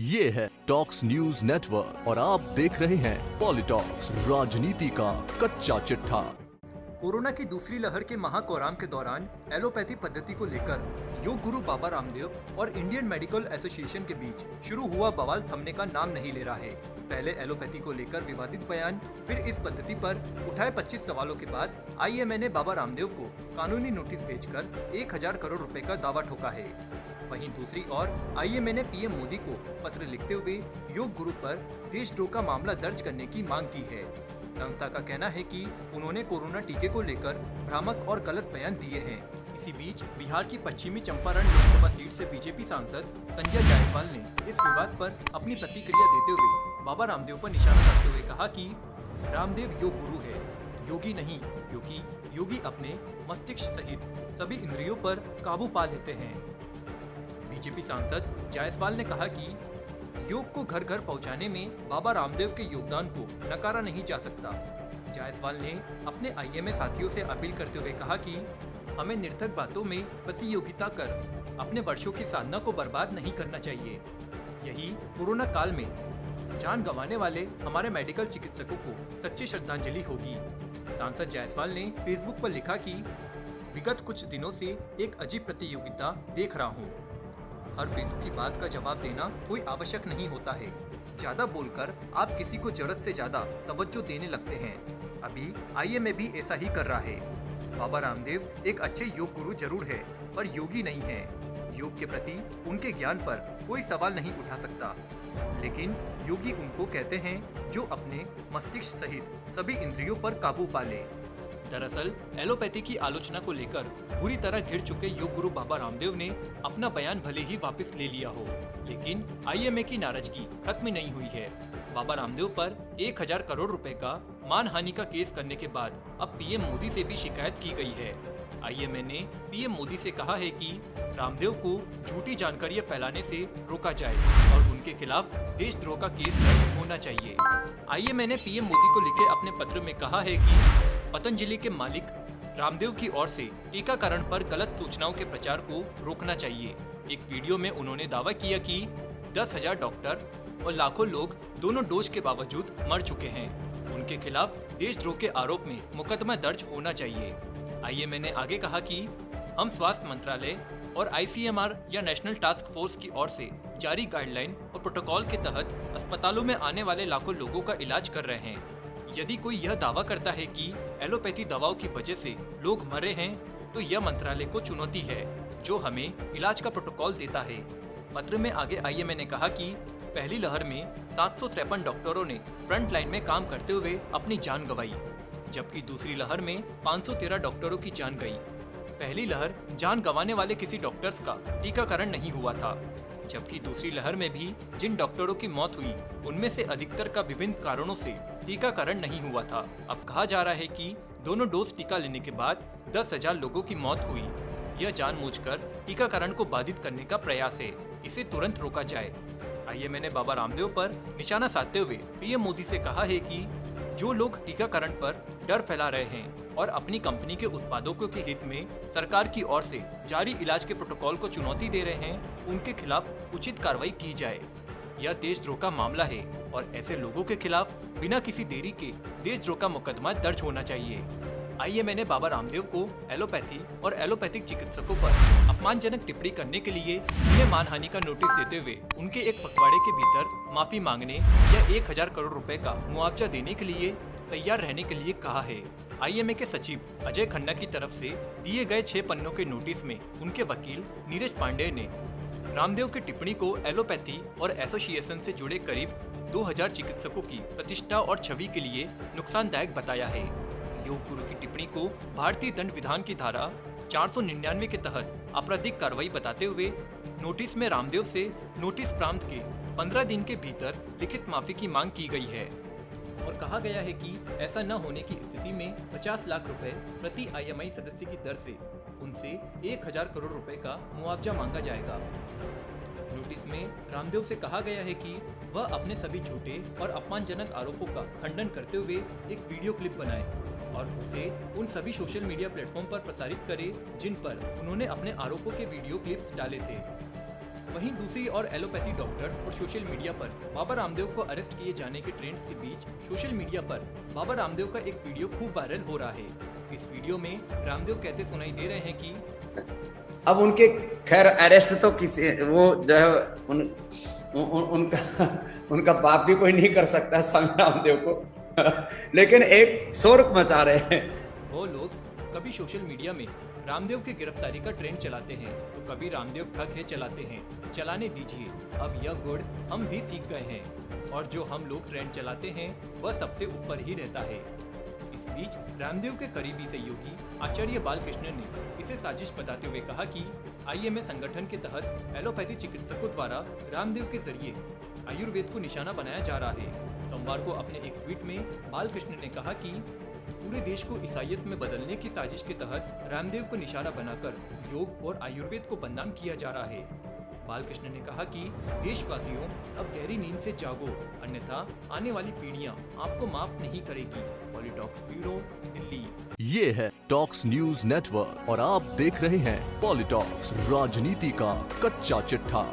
ये है talks news network और आप देख रहे हैं पॉलिटॉक्स, राजनीति का कच्चा चिट्ठा। कोरोना की दूसरी लहर के महाकोराम के दौरान एलोपैथी पद्धति को लेकर योग गुरु बाबा रामदेव और इंडियन मेडिकल एसोसिएशन के बीच शुरू हुआ बवाल थमने का नाम नहीं ले रहा है। पहले एलोपैथी को लेकर विवादित बयान, फिर इस पद्धति पर उठाए 25 सवालों के बाद आईएमए ने बाबा रामदेव को कानूनी नोटिस भेजकर 1000 करोड़ रुपए का दावा ठोका है। वहीं दूसरी ओर आईएमए ने पीएम मोदी को पत्र लिखते हुए योग गुरु पर देशद्रोह का मामला दर्ज करने की मांग की है। संस्था का कहना है कि उन्होंने कोरोना टीके को लेकर भ्रामक और गलत बयान दिए हैं। इसी बीच बिहार की पश्चिमी चंपारण लोकसभा सीट से बीजेपी सांसद संजय जायसवाल ने इस विवाद पर अपनी प्रतिक्रिया देते हुए बाबा रामदेव पर निशाना करते हुए कहा कि रामदेव योग गुरु है, योगी नहीं, क्योंकि योगी अपने मस्तिष्क सहित सभी इंद्रियों पर काबू पा लेते हैं। बीजेपी सांसद जायसवाल ने कहा कि योग को घर घर पहुंचाने में बाबा रामदेव के योगदान को नकारा नहीं जा सकता। जायसवाल ने अपने आईएमए साथियों से अपील करते हुए कहा कि हमें निर्थक बातों में प्रतियोगिता कर अपने वर्षों की साधना को बर्बाद नहीं करना चाहिए। यही कोरोना काल में जान गंवाने वाले हमारे मेडिकल चिकित्सकों को सच्ची श्रद्धांजलि होगी। सांसद जायसवाल ने फेसबुक पर लिखा कि विगत कुछ दिनों से एक अजीब प्रतियोगिता देख रहा हूँ। हर बिंदु की बात का जवाब देना कोई आवश्यक नहीं होता है। ज्यादा बोलकर आप किसी को जरूरत से ज्यादा तवज्जो देने लगते हैं। अभी आईएमए भी ऐसा ही कर रहा है। बाबा रामदेव एक अच्छे योग गुरु जरूर है, पर योगी नहीं है। योग के प्रति उनके ज्ञान पर कोई सवाल नहीं उठा सकता, लेकिन योगी उनको कहते हैं जो अपने मस्तिष्क सहित सभी इंद्रियों पर काबू पा ले। दरअसल एलोपैथी की आलोचना को लेकर बुरी तरह घिर चुके योग गुरु बाबा रामदेव ने अपना बयान भले ही वापस ले लिया हो, लेकिन आईएमए की नाराजगी खत्म नहीं हुई है। बाबा रामदेव पर 1000 करोड़ रुपए का मानहानि का केस करने के बाद अब पीएम मोदी से भी शिकायत की गई है। आईएमए ने पीएम मोदी से कहा है कि रामदेव को झूठी जानकारियां फैलाने से रोका जाए और उनके खिलाफ देशद्रोह का केस दर्ज होना चाहिए। आईएमए ने पीएम मोदी को लिखे अपने पत्र में कहा है कि पतंजलि के मालिक रामदेव की ओर से टीकाकरण पर गलत सूचनाओं के प्रचार को रोकना चाहिए। एक वीडियो में उन्होंने दावा किया कि 10,000 डॉक्टर और लाखों लोग दोनों डोज के बावजूद मर चुके हैं। उनके खिलाफ देशद्रोह के आरोप में मुकदमा दर्ज होना चाहिए। आईएमए ने आगे कहा कि हम स्वास्थ्य मंत्रालय और आईसीएमआर या नेशनल टास्क फोर्स की ओर से जारी गाइडलाइन और प्रोटोकॉल के तहत अस्पतालों में आने वाले लाखों लोगों का इलाज कर रहे हैं। यदि कोई यह दावा करता है कि एलोपैथी दवाओं की वजह से लोग मरे हैं, तो यह मंत्रालय को चुनौती है जो हमें इलाज का प्रोटोकॉल देता है। पत्र में आगे आईएमए ने कहा कि पहली लहर में 753 डॉक्टरों ने फ्रंट लाइन में काम करते हुए अपनी जान गंवाई, जबकि दूसरी लहर में 513 डॉक्टरों की जान गई। पहली लहर जान गंवाने वाले किसी डॉक्टर्स का टीकाकरण नहीं हुआ था, जबकि दूसरी लहर में भी जिन डॉक्टरों की मौत हुई उनमें से अधिकतर का विभिन्न कारणों से टीकाकरण नहीं हुआ था। अब कहा जा रहा है कि दोनों डोज टीका लेने के बाद 10,000 लोगों की मौत हुई। यह जानबूझकर टीकाकरण को बाधित करने का प्रयास है, इसे तुरंत रोका जाए। आईएमए ने बाबा रामदेव पर निशाना साधते हुए पीएम मोदी से कहा है कि जो लोग टीकाकरण पर डर फैला रहे हैं और अपनी कंपनी के उत्पादों के हित में सरकार की ओर से जारी इलाज के प्रोटोकॉल को चुनौती दे रहे हैं, उनके खिलाफ उचित कार्रवाई की जाए। यह देशद्रोह का मामला है और ऐसे लोगों के खिलाफ बिना किसी देरी के देशद्रोह का मुकदमा दर्ज होना चाहिए। आईएमए ने बाबा रामदेव को एलोपैथी और एलोपैथिक चिकित्सकों पर अपमानजनक टिप्पणी करने के लिए उन्हें मानहानि का नोटिस देते हुए उनके एक पखवाड़े के भीतर माफी मांगने या 1000 करोड़ रुपए का मुआवजा देने के लिए तैयार रहने के लिए कहा है। आईएमए के सचिव अजय खन्ना की तरफ से दिए गए 6 पन्नों के नोटिस में उनके वकील नीरज पांडेय ने रामदेव की टिप्पणी को एलोपैथी और एसोसिएशन से जुड़े करीब 2000 चिकित्सकों की प्रतिष्ठा और छवि के लिए नुकसानदायक बताया है। योग गुरु की टिप्पणी को भारतीय दंड विधान की धारा 499 के तहत आपराधिक कार्रवाई बताते हुए नोटिस में रामदेव से नोटिस प्राप्त के 15 दिन के भीतर लिखित माफी की मांग की गई है और कहा गया है कि ऐसा न होने की स्थिति में 50 लाख रुपए प्रति आईएमए सदस्य की दर से उनसे 1000 करोड़ रुपए का मुआवजा मांगा जाएगा। नोटिस में रामदेव से कहा गया है कि वह अपने सभी झूठे और अपमानजनक आरोपों का खंडन करते हुए एक वीडियो क्लिप बनाए और उसे उन सभी सोशल मीडिया प्लेटफॉर्म पर प्रसारित करे जिन पर उन्होंने अपने आरोपों के वीडियो क्लिप्स डाले थे। वहीं दूसरी ओर एलोपैथी डॉक्टर्स और सोशल मीडिया पर बाबा रामदेव को अरेस्ट किए जाने के ट्रेंड्स के बीच सोशल मीडिया पर बाबा रामदेव का एक वीडियो खूब वायरल हो रहा है। इस वीडियो में रामदेव कहते सुनाई दे रहे हैं कि अब उनके खैर अरेस्ट तो किसी वो जो है उनका उनका बाप भी कोई नहीं कर सकता स्वामी रामदेव को लेकिन एक शोर मचा रहे हैं। वो लोग कभी सोशल मीडिया में रामदेव की गिरफ्तारी का ट्रेंड चलाते हैं तो कभी रामदेव ठग है चलाते हैं। चलाने दीजिए, अब यह गुण हम भी सीख गए हैं और जो हम लोग ट्रेंड चलाते हैं वह सबसे ऊपर ही रहता है। इस बीच रामदेव के करीबी सहयोगी आचार्य बालकृष्ण ने इसे साजिश बताते हुए कहा कि आईएमए संगठन के तहत एलोपैथी चिकित्सकों द्वारा रामदेव के जरिए आयुर्वेद को निशाना बनाया जा रहा है। सोमवार को अपने एक ट्वीट में बालकृष्ण ने कहा कि पूरे देश को ईसाईयत में बदलने की साजिश के तहत रामदेव को निशाना बनाकर योग और आयुर्वेद को बदनाम किया जा रहा है। बालकृष्ण ने कहा कि देशवासियों अब गहरी नींद से जागो, अन्यथा आने वाली पीढ़ियां आपको माफ नहीं करेगी। पॉलिटॉक्स ब्यूरो, दिल्ली। ये है टॉक्स न्यूज नेटवर्क और आप देख रहे हैं पॉलिटॉक्स, राजनीति का कच्चा चिट्ठा।